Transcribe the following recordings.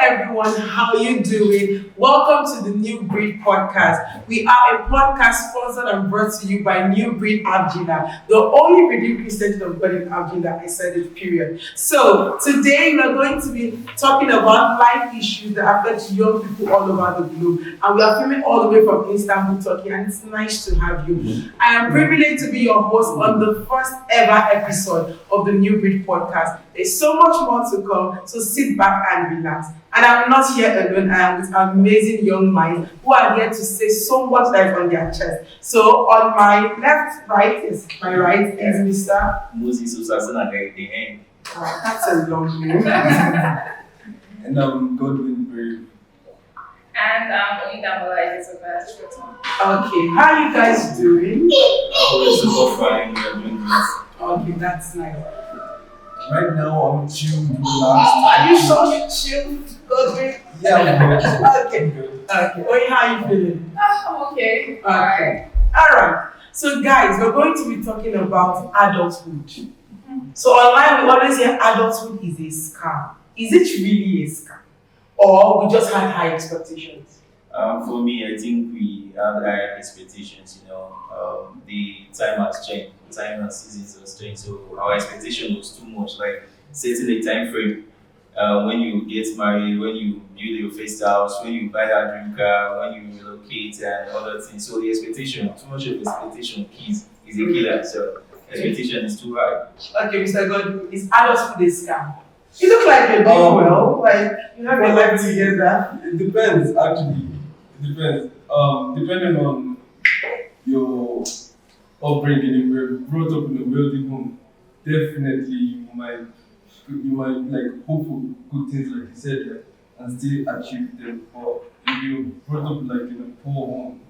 everyone, how you doing? Welcome to the New Breed Podcast. We are a podcast sponsored and brought to you by New Breed Avgina, the only redeemed Christian of God in Avgina. I said it, period. So today we are going to be talking about life issues that affect young people all over the globe. And we are filming all the way from Istanbul, Turkey, and it's nice to have you. I am privileged to be your host on the first ever episode of the New Breed Podcast. There's so much more to come, so sit back and relax. And I'm not here alone, I am with amazing young minds who are here to say so much life on their chest. So on my my right is Mr. Moses Usasana Gaiteng. Oh, that's a long name. And I'm Godwin Brave. And Oyidamola is Okay, how are you guys doing? We're super fine, we are doing this. Okay, that's nice. Right now, I'm chilled, relaxed. Are you so chill, Godwin? Yeah, I'm good. Okay. I'm good. Okay. Oye, how are you feeling? I'm okay. Okay. Alright. So guys, we're going to be talking about adulthood. So online we always hear adulthood is a scam. Is it really a scam? Or we just had high expectations? For me, I think we have high expectations, the time has changed, the time and seasons has changed, so our expectation was too much, like setting a time frame. When you get married, when you build your first house, when you buy that dream car, when you relocate and other things. So the expectation, too much of expectation is a killer. So expectation is too high. Okay, Mr. God, is adulthood a scam? You look like you're doing well, like you have your life together. It depends, actually. It depends. Depending on your upbringing, if you're brought up in a wealthy home, definitely you might like hope for good things, like you said, like, and still achieve them. But if you're brought up like in a poor home,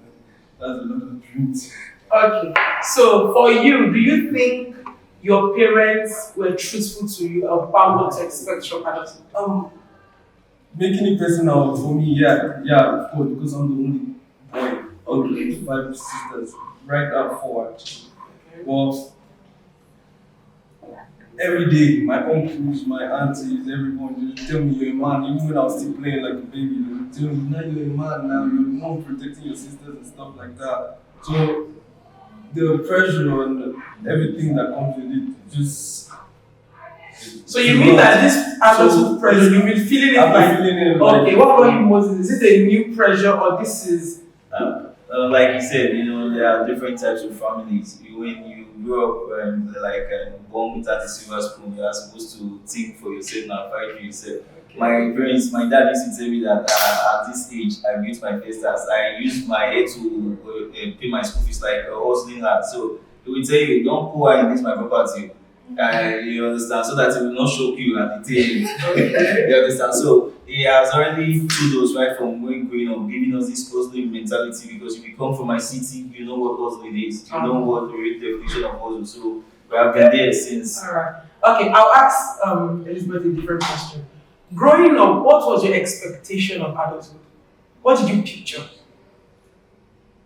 that's a lot of dreams. Okay, so for you, do you think your parents were truthful to you about what to expect from adulthood? Making it personal for me, yeah, of course, because I'm the only boy. Okay. 5 sisters, right now 4 actually. Well, every day, my uncles, my aunties, everyone just tell me you're a man. Even when I was still playing like a baby, they would tell me, now you're a man now, you're the one protecting your sisters and stuff like that. So the pressure and everything that comes with it, just. So you mean that this adulthood pressure, you've been feeling it I've like, been feeling it okay, like, what about you, Moses? Is it a new pressure or this is... Like you said, there are different types of families. When you grow up born without a silver spoon, you are supposed to think for yourself and fight for yourself. My dad used to tell me that at this age, I built my first house. I used my head to pay my school fees like hustling hard. So he will tell you, don't pour in this my property. You understand? So that it will not shock you at the tail. You understand? So he has already told us right from when growing up, giving us this hustling mentality, because if you come from my city, you know what hustling is. You know what the real definition of hustle. So we have been there since. Alright. Okay, I'll ask Elizabeth a different question. Growing up, what was your expectation of adulthood? What did you picture?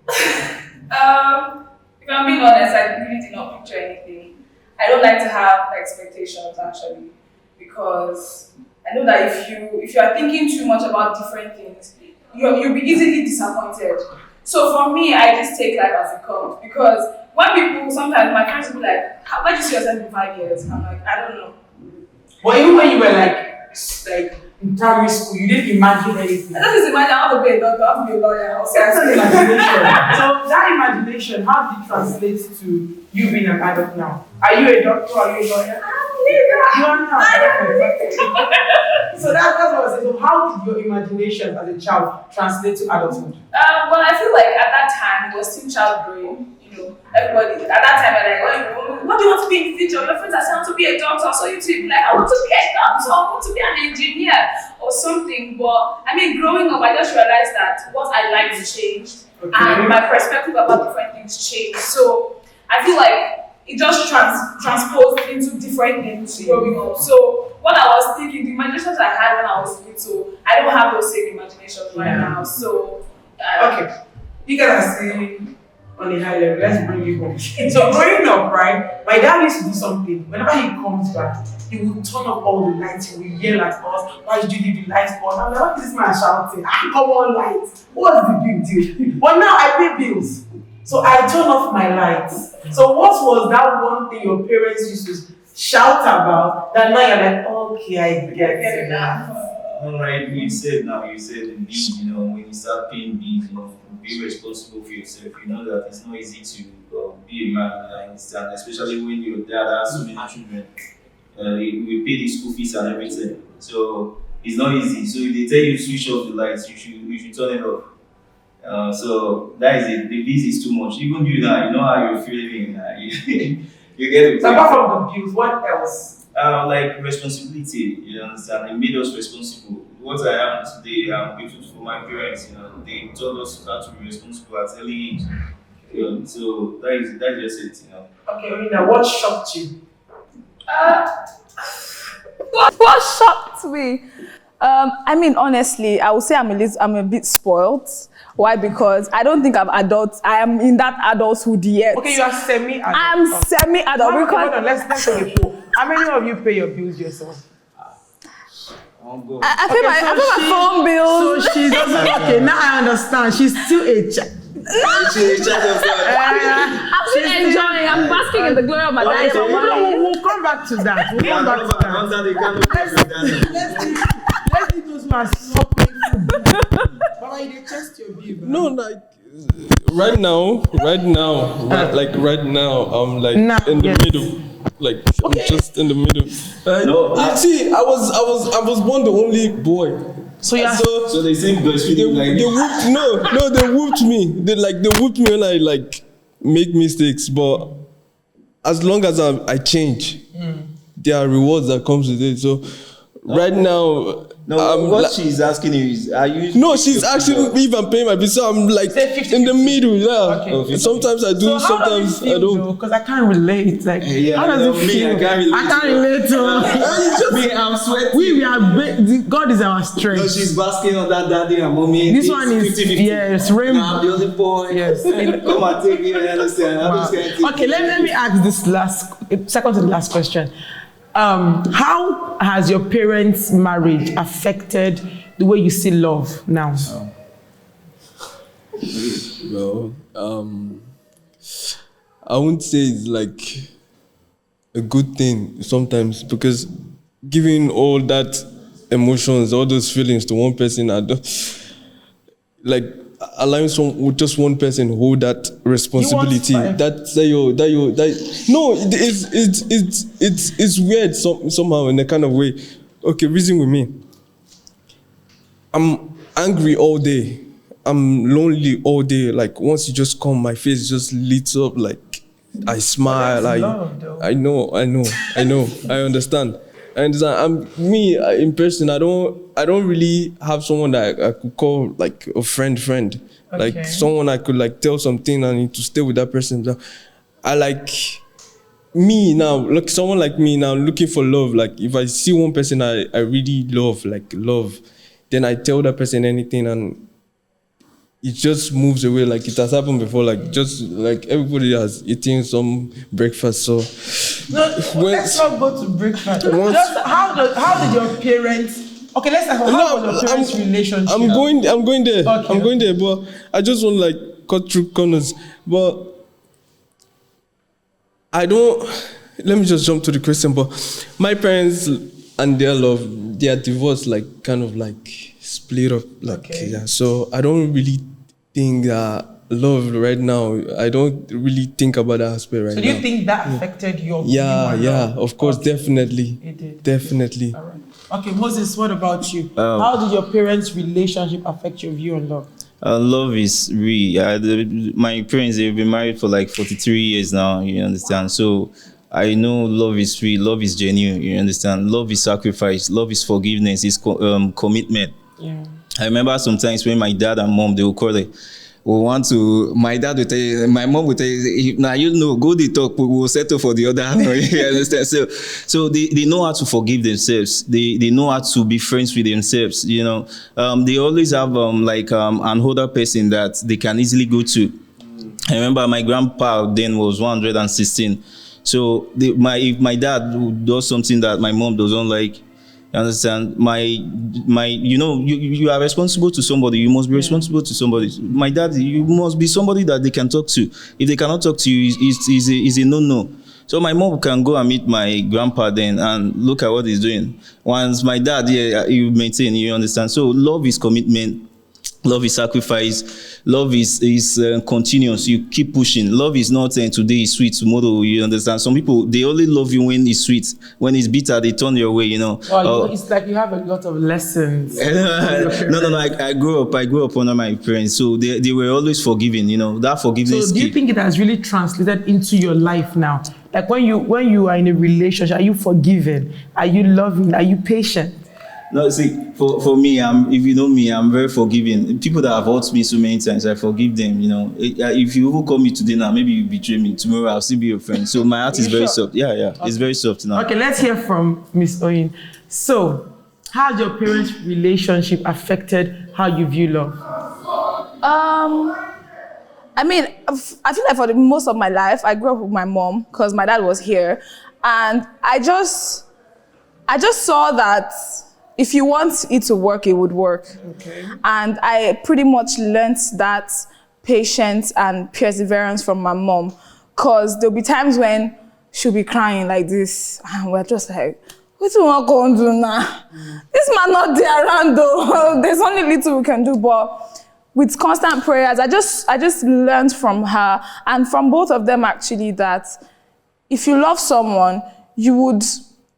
If I'm being honest, I really did not picture anything. I don't like to have expectations actually, because I know that if you are thinking too much about different things, you'll be easily disappointed. So for me, I just take life as it comes, because when people, sometimes my friends will be like, where do you see yourself in 5 years? I'm like, I don't know. But even when you were like in primary school, you didn't imagine anything. I just imagine I want to be a doctor, I want to be a lawyer. That's an imagination. So that imagination, how did it translate to you being an adult now? Are you a doctor? Are you a lawyer? You are not. So that's what I said. So how did your imagination as a child translate to adulthood? Well, I feel like at that time it was still child brain. Everybody at that time were like, what do you want to be in the future? Your friends are saying, I want to be a doctor, so you too be like, I want to be a doctor, I want to be an engineer or something. But I mean, growing up, I just realized that what I liked changed, and my perspective about different things changed. So I feel like it just transposed into different things growing up. So what I was thinking, the imaginations I had when I was little, I don't have those same imaginations right now. So okay, you guys are saying, on a high level. Let's bring it home. So growing up, right, my dad used to do something. Whenever he comes back, he would turn off all the lights. He would yell at us, why did you leave the lights on? I'm like, what is this man shouting? Come on, lights. What's the big deal? But now I pay bills. So I turn off my lights. So what was that one thing your parents used to shout about that now you're like, okay, I get it now. Alright, you said the bills, when you start paying bills, be responsible for yourself. You know that it's not easy to be a man, I understand, especially when your dad has so many children. We pay the school fees and everything. So it's not easy. So if they tell you switch off the lights, you should turn it off. So that is it. The bills is too much. Even you now, you know how you're feeling. You get it. So apart from the bills, what else? Like responsibility, you understand? It made us responsible. What I am today, I'm grateful for my parents. They taught us how to be responsible at early age. So that's just it. Okay, Rina, what shocked you? What shocked me? I mean, honestly, I would say I'm a bit spoiled. Why? Because I don't think I'm adult. I am in that adulthood yet. Okay, you are semi-adult. I'm semi-adult. Hold on, let's take a poll. How many of you pay your bills yourself? I pay my phone bills. So she doesn't. Okay, now I understand. She's still a child. I'm still enjoying. I'm basking in the glory of my life. We'll come back to that. Let's do those who are so painful. But I did test your bill. No, like right now, I'm like in the middle. Like I'm just in the middle. You see, I was born the only boy. So yeah. So they say breastfeeding like they whooped me. They whooped me when I make mistakes. But as long as I change, there are rewards that comes with it. So right now. What she's asking you is, are you? No, she's asking me if I'm paying my bill. So I'm like 50, in the middle, yeah. Okay. Sometimes I do, sometimes I don't. Because I can't relate. Like, how does it feel? I can't relate to. Me, I'm sweating. We are. God is our strength. No, she's basking on that daddy and mommy. This one is 50-50. Yes, rainbow. I'm the only boy. Yes. Come and take me. I understand. Wow. Okay, let me ask this second to the last question. How has your parents' marriage affected the way you see love now? Well, I wouldn't say it's like a good thing sometimes, because giving all that emotions, all those feelings to one person, I don't like allowing just one person hold that responsibility. It's weird somehow in a kind of way. Okay, reason with me. I'm angry all day. I'm lonely all day. Like once you just come, my face just lights up. Like I smile. I know. I understand. And in person, I don't really have someone that I could call like a friend. Okay. Like someone I could like tell something and need to stay with that person. I like me now, like someone like me now looking for love. Like if I see one person I really love, then I tell that person anything and it just moves away. Like it has happened before, like just like everybody has eaten some breakfast. So let's not go to breakfast. Just how did your parents? Okay, let's talk about how was your parents' relationship. I'm going there. Okay. I'm going there, but I just want like cut through corners. But I don't. Let me just jump to the question. But my parents and their love, they are divorced, like kind of like split up, like yeah. So I don't really think that love right now. I don't really think about that aspect right now. So do you think that affected your? Yeah, of course, definitely. It did. Definitely. All right. Okay, Moses, what about you? How did your parents' relationship affect your view on love? Love is real. My parents, they've been married for like 43 years now, you understand? So I know love is real, love is genuine, you understand? Love is sacrifice, love is forgiveness, it's commitment. Yeah. I remember sometimes when my dad and mom, they will call it, my dad will tell you, my mom will tell you, now go the talk, we will settle for the other. You understand? So they know how to forgive themselves. They know how to be friends with themselves. You know, they always have an older person that they can easily go to. I remember my grandpa then was 116. So if my dad does something that my mom doesn't like, you understand, you are responsible to somebody. You must be responsible to somebody. My dad, you must be somebody that they can talk to. If they cannot talk to you, it's a no. So my mom can go and meet my grandpa then and look at what he's doing. Once my dad, you maintain, you understand. So love is commitment. Love is sacrifice. Love is continuous. You keep pushing. Love is not today is sweet, tomorrow, you understand. Some people, they only love you when it's sweet. When it's bitter, they turn your way, It's like you have a lot of lessons. No. I grew up under my parents, so they were always forgiving. That forgiveness. So do you think it has really translated into your life now? Like when you are in a relationship, are you forgiving? Are you loving? Are you patient? No, see, for me, if you know me, I'm very forgiving. People that have hurt me so many times, I forgive them. If you even call me today now, maybe you betray me. Tomorrow, I'll still be your friend. So my heart is very soft. Yeah, okay. It's very soft now. Okay, let's hear from Miss Oyin. So, how has your parents' relationship affected how you view love? I mean, I feel like for most of my life, I grew up with my mom because my dad was here, and I just saw that if you want it to work, it would work. Okay. And I pretty much learned that patience and perseverance from my mom, because there'll be times when she'll be crying like this, and we're just like, what do you want to do now? This man not there around though. There's only little we can do, but with constant prayers, I just learned from her and from both of them actually that if you love someone, you would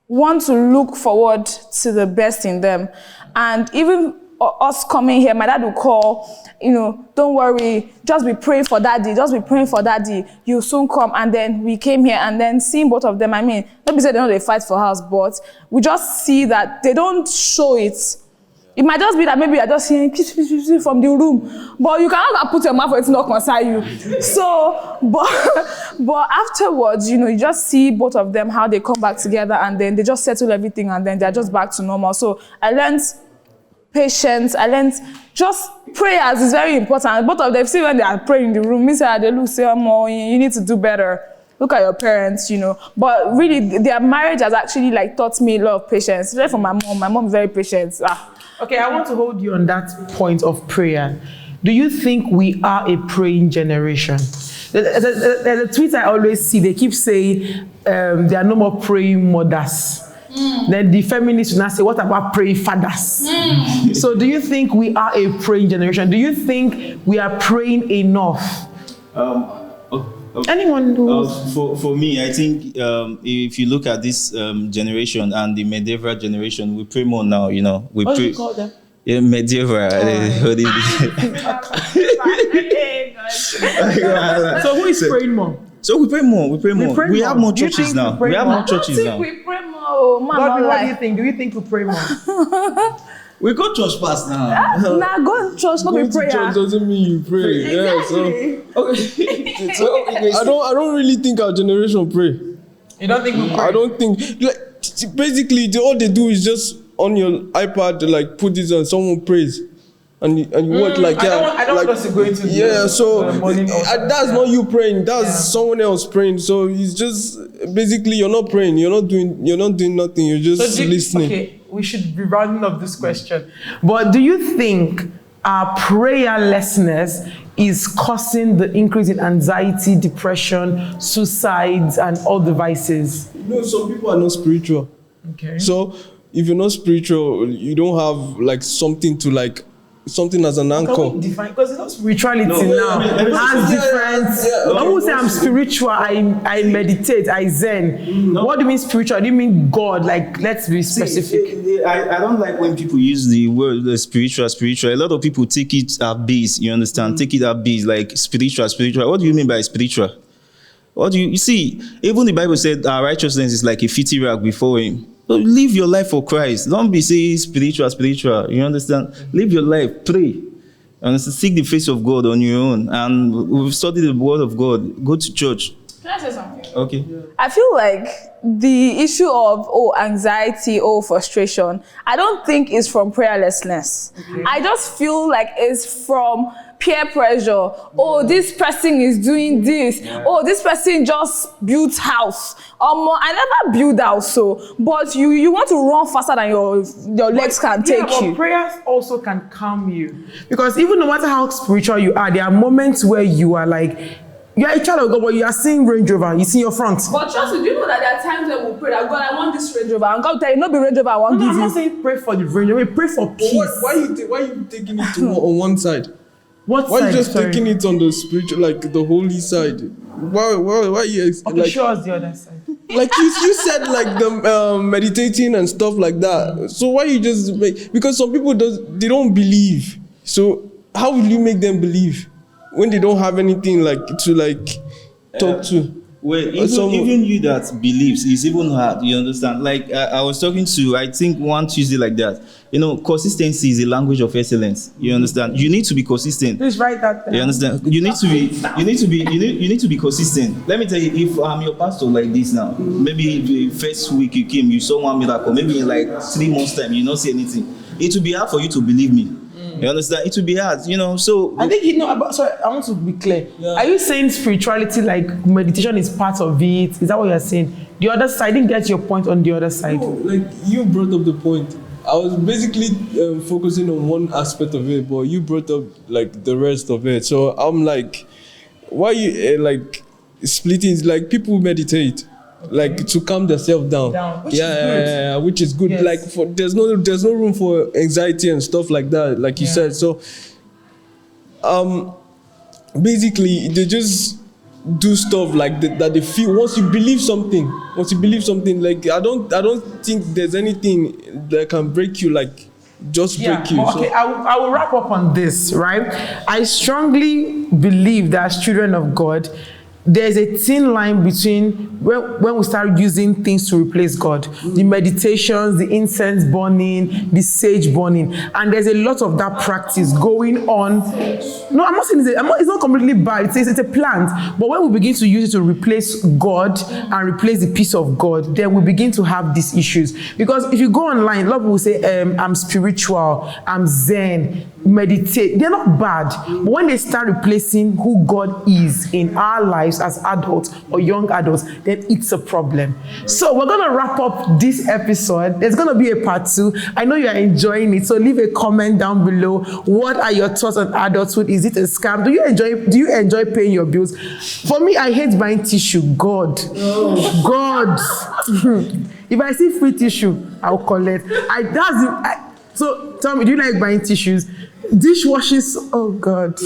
want to look forward to the best in them. And even us coming here, my dad would call, don't worry, just be praying for daddy, you'll soon come. And then we came here, and then seeing both of them, I mean, let me say they fight for house, but we just see that they don't show it. It might just be that maybe you're just hearing peace from the room, but you cannot put your mouth for it to not concern you. So, but afterwards, you just see both of them, how they come back together, and then they just settle everything, and then they're just back to normal. So I learned patience. I learned just prayers is very important. Both of them, see when they are praying in the room, they look, say, oh, you need to do better. Look at your parents, But really, their marriage has actually taught me a lot of patience. Especially for my mom. My mom is very patient. Okay, I want to hold you on that point of prayer. Do you think we are a praying generation? There's a tweet I always see. They keep saying there are no more praying mothers. Then the feminists will now say, what about praying fathers? So do you think we are a praying generation? Do you think we are praying enough? Anyone knows? For me, I think if you look at this generation and the medieval generation, we pray more now. We What do pray. you call them? Yeah, medieval. So who is praying more? So we pray more. We have more Do you churches think now. we pray We have more? more churches now. We pray more, man. God, what do you think? Do you think we pray more? We go church past now. Nah, go to church, not Going be to prayer. church doesn't mean you pray. Exactly. I don't really think our generation pray. You don't think we pray? I don't think basically all they do is just on your iPad put this and someone prays. And you watch I don't want us to go into so morning that's not you praying, that's someone else praying. So it's just basically you're not praying, you're not doing nothing, you're just listening. Okay, we should be rounding up this question. But do you think our prayerlessness is causing the increase in anxiety, depression, suicides, and all the vices? Some people are not spiritual. Okay. So if you're not spiritual, you don't have something as an anchor. Can we define? Because it's not spirituality now. let me Has see. different. When we say I'm spiritual, I meditate, I zen. What do you mean spiritual? Do you mean God? Let's be specific. I don't like when people use the word spiritual. A lot of people take it at base. You understand? Take it at base, like spiritual. What do you mean by spiritual? What do you see? Even the Bible said our righteousness is like a filthy rag before Him. So live your life for Christ. Don't be saying spiritual. You understand? Live your life. Pray. And seek the face of God on your own. And we've studied the word of God. Go to church. Can I say something? Okay. I feel like the issue of anxiety or frustration, I don't think it's from prayerlessness. Okay. I just feel like it's from peer pressure. Oh, this person is doing this. Yeah. Oh, this person just built house. I never build house, but you want to run faster than your legs can take you. But prayers also can calm you, because even no matter how spiritual you are, there are moments where you are like, you're a child of God, but you are seeing Range Rover, you see your front. But trust me, do you know that there are times when we pray that, God, I want this Range Rover, and God will tell you, no be Range Rover, I want give you. I'm not saying pray for the Range Rover, pray for peace. Why are you taking it to on one side? What why side? Are you just taking it on the spiritual, like the holy side? Why are you okay, show us the other side. Like you said, like the meditating and stuff like that. So why you just because some people they don't believe. So how will you make them believe when they don't have anything like to talk to? Well, even you that believes is even hard. You understand? Like I was talking to, I think one Tuesday like that. You know, consistency is a language of excellence. You understand? You need to be consistent. Please write that down. You understand? You need to be consistent. Let me tell you, if I'm your pastor like this now, maybe the first week you came, you saw one miracle. Maybe in like 3 months' time, you don't see anything. It will be hard for you to believe me. You understand? It will be hard, so... I think, sorry, I want to be clear. Yeah. Are you saying spirituality, like meditation is part of it? Is that what you're saying? The other side, I didn't get your point on the other side. No, like, you brought up the point. I was basically focusing on one aspect of it, but you brought up, like, the rest of it. So I'm like, why you, splitting? Like, people meditate. Like to calm themselves down. Which is good. Yeah, which is good. Yes. Like there's no room for anxiety and stuff like that, like you said. So basically they just do stuff like that they feel once you believe something, like I don't think there's anything that can break you, like just break you. Okay, so. I will wrap up on this, right? I strongly believe that as children of God, there's a thin line between when we start using things to replace God, the meditations, the incense burning, the sage burning, and there's a lot of that practice going on. No, I'm not saying it's not completely bad. It's a plant, but when we begin to use it to replace God and replace the peace of God, then we begin to have these issues. Because if you go online, a lot of people say, I'm spiritual, I'm Zen, meditate. They're not bad, but when they start replacing who God is in our lives as adults or young adults, then it's a problem. So we're going to wrap up this episode. There's going to be a part 2. I know you are enjoying it, so leave a comment down below. What are your thoughts on adulthood? Is it a scam? Do you enjoy paying your bills? For me, I hate buying tissue. God. If I see free tissue, I'll collect. So tell me, do you like buying tissues? Dishwashers, oh God.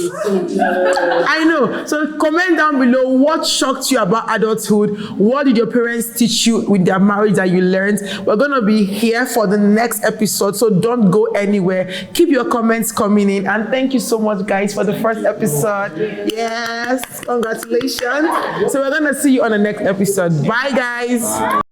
I know. So comment down below what shocked you about adulthood. What did your parents teach you with their marriage that you learned? We're going to be here for the next episode, so don't go anywhere. Keep your comments coming in. And thank you so much, guys, for the first episode. Yes, congratulations. So we're going to see you on the next episode. Bye, guys.